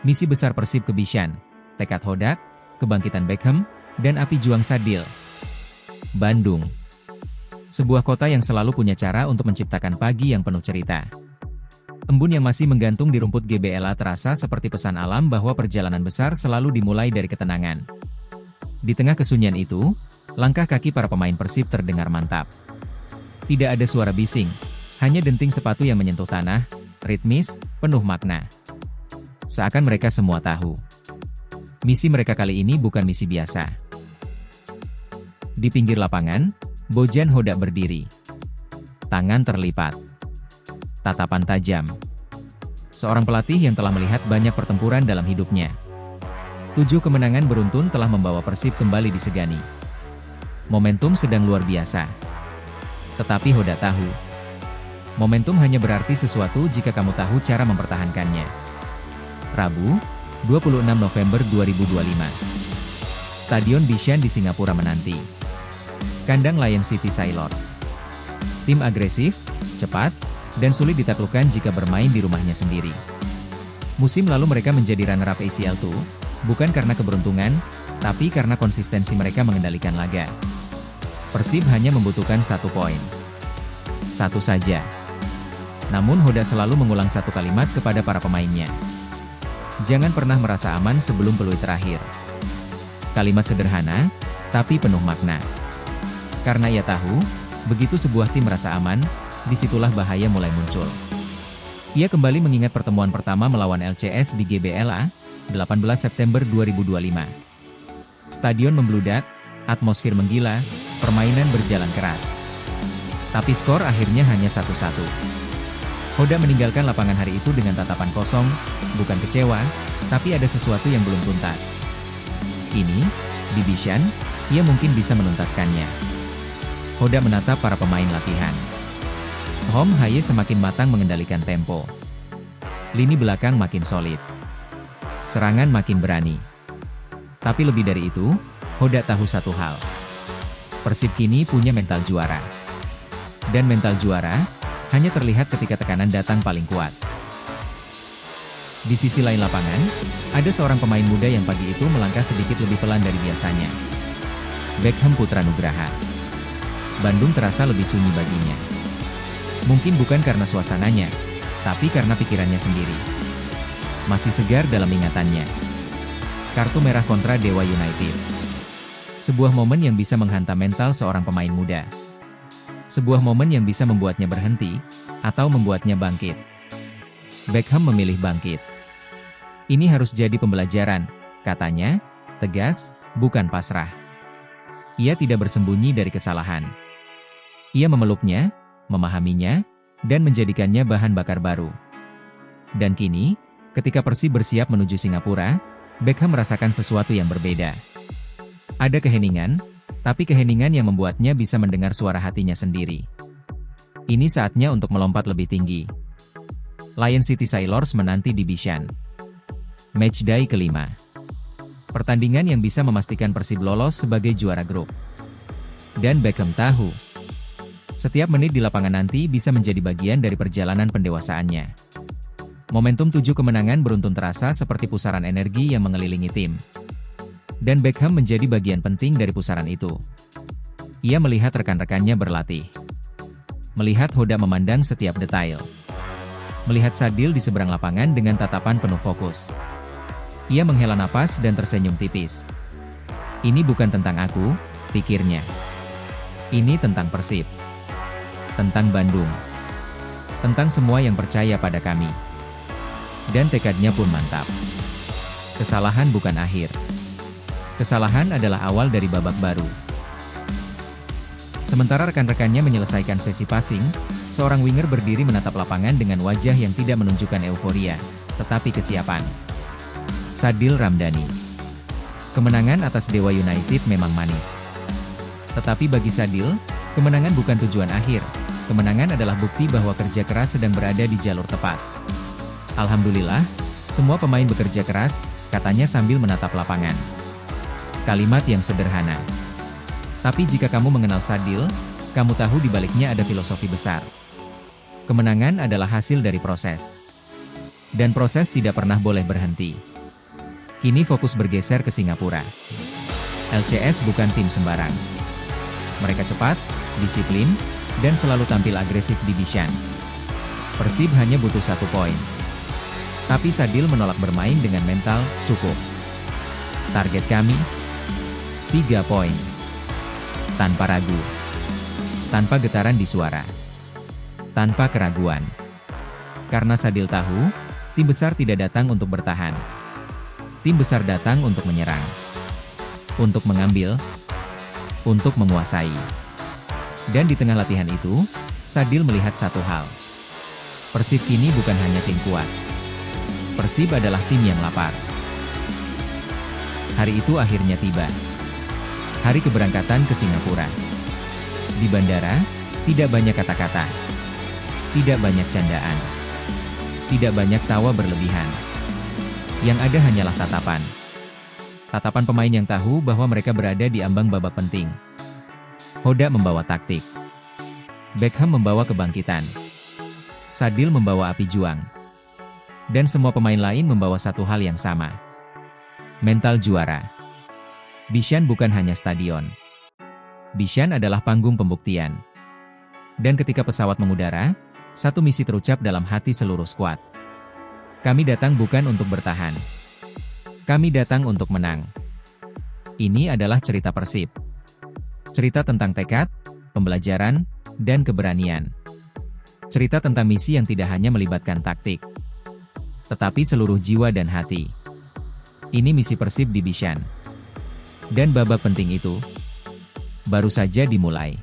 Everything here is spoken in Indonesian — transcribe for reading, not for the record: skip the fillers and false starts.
Misi besar Persib ke Bishan, tekad Hodak, kebangkitan Beckham, dan api juang Sadil. Bandung. Sebuah kota yang selalu punya cara untuk menciptakan pagi yang penuh cerita. Embun yang masih menggantung di rumput GBLA terasa seperti pesan alam bahwa perjalanan besar selalu dimulai dari ketenangan. Di tengah kesunyian itu, langkah kaki para pemain Persib terdengar mantap. Tidak ada suara bising, hanya denting sepatu yang menyentuh tanah, ritmis, penuh makna. Seakan mereka semua tahu. Misi mereka kali ini bukan misi biasa. Di pinggir lapangan, Bojan Hodak berdiri. Tangan terlipat. Tatapan tajam. Seorang pelatih yang telah melihat banyak pertempuran dalam hidupnya. 7 kemenangan beruntun telah membawa Persib kembali disegani. Momentum sedang luar biasa. Tetapi Hodak tahu, momentum hanya berarti sesuatu jika kamu tahu cara mempertahankannya. Rabu, 26 November 2025. Stadion Bishan di Singapura menanti. Kandang Lion City Sailors. Tim agresif, cepat, dan sulit ditaklukkan jika bermain di rumahnya sendiri. Musim lalu mereka menjadi runner-up ACL 2, bukan karena keberuntungan, tapi karena konsistensi mereka mengendalikan laga. Persib hanya membutuhkan 1 poin. Satu saja. Namun Hodak selalu mengulang satu kalimat kepada para pemainnya. Jangan pernah merasa aman sebelum peluit terakhir. Kalimat sederhana, tapi penuh makna. Karena ia tahu, begitu sebuah tim merasa aman, disitulah bahaya mulai muncul. Ia kembali mengingat pertemuan pertama melawan LCS di GBLA, 18 September 2025. Stadion membludak, atmosfer menggila, permainan berjalan keras. Tapi skor akhirnya hanya 1-1. Hodak meninggalkan lapangan hari itu dengan tatapan kosong, bukan kecewa, tapi ada sesuatu yang belum tuntas. Kini, di Bishan, ia mungkin bisa menuntaskannya. Hodak menatap para pemain latihan. Hom Haye semakin matang mengendalikan tempo. Lini belakang makin solid. Serangan makin berani. Tapi lebih dari itu, Hodak tahu satu hal. Persib kini punya mental juara. Dan mental juara hanya terlihat ketika tekanan datang paling kuat. Di sisi lain lapangan, ada seorang pemain muda yang pagi itu melangkah sedikit lebih pelan dari biasanya. Beckham Putra Nugraha. Bandung terasa lebih sunyi baginya. Mungkin bukan karena suasananya, tapi karena pikirannya sendiri. Masih segar dalam ingatannya. Kartu merah kontra Dewa United. Sebuah momen yang bisa menghantam mental seorang pemain muda. Sebuah momen yang bisa membuatnya berhenti, atau membuatnya bangkit. Beckham memilih bangkit. Ini harus jadi pembelajaran, katanya, tegas, bukan pasrah. Ia tidak bersembunyi dari kesalahan. Ia memeluknya, memahaminya, dan menjadikannya bahan bakar baru. Dan kini, ketika Persib bersiap menuju Singapura, Beckham merasakan sesuatu yang berbeda. Ada keheningan, tapi keheningan yang membuatnya bisa mendengar suara hatinya sendiri. Ini saatnya untuk melompat lebih tinggi. Lion City Sailors menanti di Bishan. Matchday kelima. Pertandingan yang bisa memastikan Persib lolos sebagai juara grup. Dan Beckham tahu, setiap menit di lapangan nanti bisa menjadi bagian dari perjalanan pendewasaannya. Momentum 7 kemenangan beruntun terasa seperti pusaran energi yang mengelilingi tim. Dan Beckham menjadi bagian penting dari pusaran itu. Ia melihat rekan-rekannya berlatih. Melihat Hodak memandang setiap detail. Melihat Sadil di seberang lapangan dengan tatapan penuh fokus. Ia menghela napas dan tersenyum tipis. Ini bukan tentang aku, pikirnya. Ini tentang Persib. Tentang Bandung. Tentang semua yang percaya pada kami. Dan tekadnya pun mantap. Kesalahan bukan akhir. Kesalahan adalah awal dari babak baru. Sementara rekan-rekannya menyelesaikan sesi passing, seorang winger berdiri menatap lapangan dengan wajah yang tidak menunjukkan euforia, tetapi kesiapan. Sadil Ramdhani. Kemenangan atas Dewa United memang manis. Tetapi bagi Sadil, kemenangan bukan tujuan akhir. Kemenangan adalah bukti bahwa kerja keras sedang berada di jalur tepat. Alhamdulillah, semua pemain bekerja keras, katanya sambil menatap lapangan. Kalimat yang sederhana. Tapi jika kamu mengenal Sadil, kamu tahu di baliknya ada filosofi besar. Kemenangan adalah hasil dari proses. Dan proses tidak pernah boleh berhenti. Kini fokus bergeser ke Singapura. LCS bukan tim sembarang. Mereka cepat, disiplin, dan selalu tampil agresif di Bishan. Persib hanya butuh 1 poin. Tapi Sadil menolak bermain dengan mental, cukup. Target kami, 3 poin. Tanpa ragu. Tanpa getaran di suara. Tanpa keraguan. Karena Sadil tahu, tim besar tidak datang untuk bertahan. Tim besar datang untuk menyerang. Untuk mengambil. Untuk menguasai. Dan di tengah latihan itu, Sadil melihat satu hal. Persib kini bukan hanya tim kuat. Persib adalah tim yang lapar. Hari itu akhirnya tiba. Hari keberangkatan ke Singapura. Di bandara, tidak banyak kata-kata. Tidak banyak candaan. Tidak banyak tawa berlebihan. Yang ada hanyalah tatapan. Tatapan pemain yang tahu bahwa mereka berada di ambang babak penting. Hoda membawa taktik. Beckham membawa kebangkitan. Sadil membawa api juang. Dan semua pemain lain membawa satu hal yang sama. Mental juara. Bishan bukan hanya stadion. Bishan adalah panggung pembuktian. Dan ketika pesawat mengudara, satu misi terucap dalam hati seluruh skuad. Kami datang bukan untuk bertahan. Kami datang untuk menang. Ini adalah cerita Persib. Cerita tentang tekad, pembelajaran, dan keberanian. Cerita tentang misi yang tidak hanya melibatkan taktik, tetapi seluruh jiwa dan hati. Ini misi Persib di Bishan. Dan babak penting itu baru saja dimulai.